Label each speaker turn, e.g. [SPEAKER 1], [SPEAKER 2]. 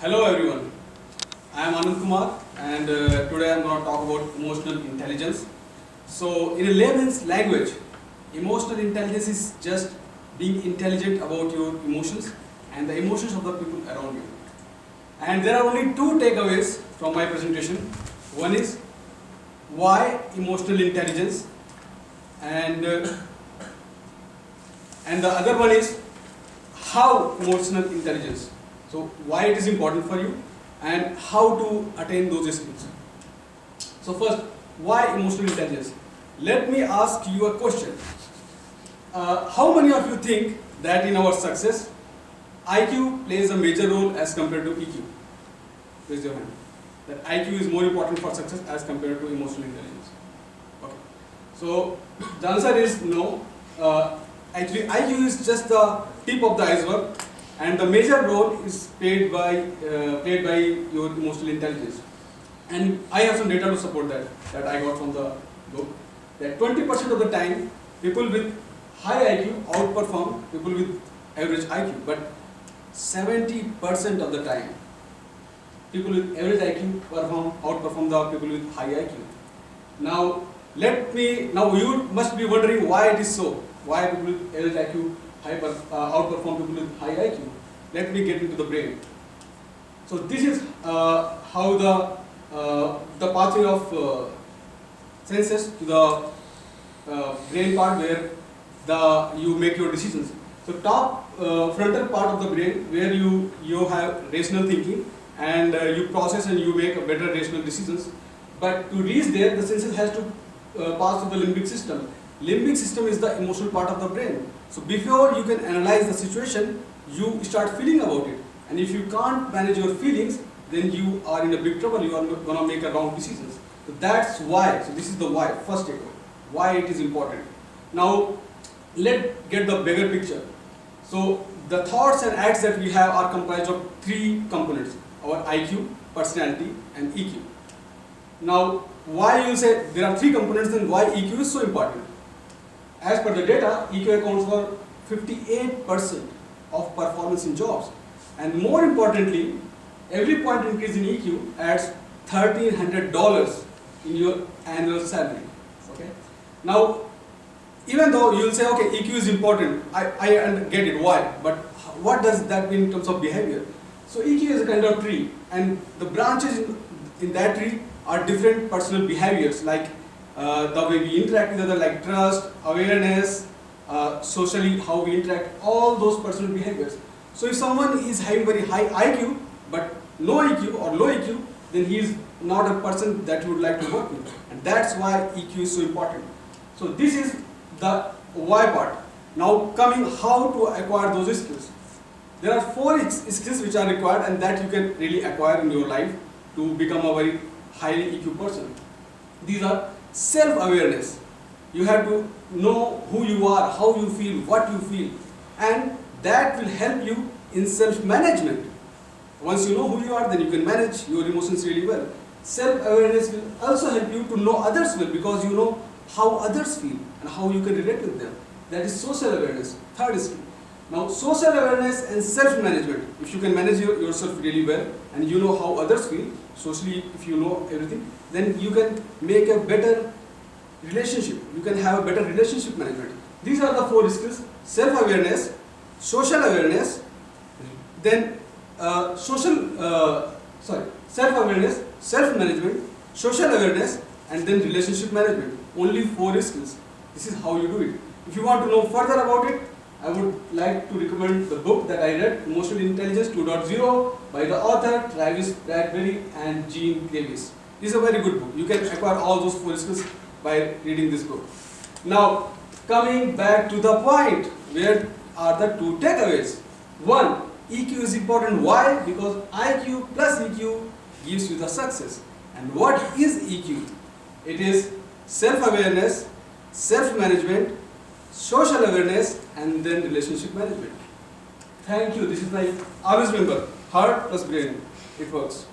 [SPEAKER 1] Hello everyone, I am Anand and today I am going to talk about emotional intelligence. So in a layman's language, emotional intelligence is just being intelligent about your emotions and the emotions of the people around you. And there are only two takeaways from my presentation. One is why emotional intelligence and the other one is how emotional intelligence. So why it is important for you and how to attain those skills. So first, why emotional intelligence? Let me ask you a question. How many of you think that in our success, IQ plays a major role as compared to EQ? Raise your hand. That IQ is more important for success as compared to emotional intelligence. Okay. So the answer is no. Actually, IQ is just the tip of the iceberg, and the major role is played by your emotional intelligence. And I have some data to support that I got from the book. That 20% of the time, people with high IQ outperform people with average IQ, but 70% of the time, people with average IQ outperform the people with high IQ. Now you must be wondering why it is so. Why people with average IQ outperform people with high IQ. Let me get into the brain. So this is how the pathway of senses to the brain part where you make your decisions. So top frontal part of the brain where you have rational thinking and you process and you make a better rational decisions. But to reach there, the senses has to pass through the limbic system. Limbic system is the emotional part of the brain. So before you can analyze the situation, you start feeling about it. And if you can't manage your feelings, then you are in a big trouble. You are going to make a wrong decisions. So that's why. So this is the why. First takeaway. Why it is important. Now let's get the bigger picture. So the thoughts and acts that we have are comprised of three components: our IQ, personality, and EQ. Now, why you say there are three components, then why EQ is so important? As per the data, EQ accounts for 58% of performance in jobs. And more importantly, every point increase in EQ adds $1,300 in your annual salary. Okay? Now, even though you will say, okay, EQ is important, I get it, why? But what does that mean in terms of behavior? So EQ is a kind of tree, and the branches in that tree are different personal behaviors, like the way we interact with others, like trust, awareness, socially how we interact, all those personal behaviors. So if someone is having very high IQ but no EQ or low EQ, then he is not a person that you would like to work with, and that's why EQ is so important. So this is the why part. Now coming how to acquire those skills. There are 4 skills which are required and that you can really acquire in your life to become a very highly EQ person. These are self-awareness. You have to know who you are, how you feel, what you feel, and that will help you in self-management. Once you know who you are, then you can manage your emotions really well. Self-awareness will also help you to know others well, because you know how others feel and how you can relate with them. That is social awareness, third skill. Now, social awareness and self-management. If you can manage yourself really well and you know how others feel, socially, if you know everything, then you can make a better relationship. You can have a better relationship management. These are the 4 skills: self-awareness, social awareness, then self-awareness, self-management, social awareness, and then relationship management. Only 4 skills. This is how you do it. If you want to know further about it, I would like to recommend the book that I read, Emotional Intelligence 2.0 by the author Travis Bradbury and Gene Davis. This is a very good book. You can acquire all those 4 skills by reading this book. Now, coming back to the point, where are the 2 takeaways? 1, EQ is important. Why? Because IQ plus EQ gives you the success. And what is EQ? It is self-awareness, self-management, social awareness, and then relationship management. Thank you. This is like, always remember, heart plus brain. It works.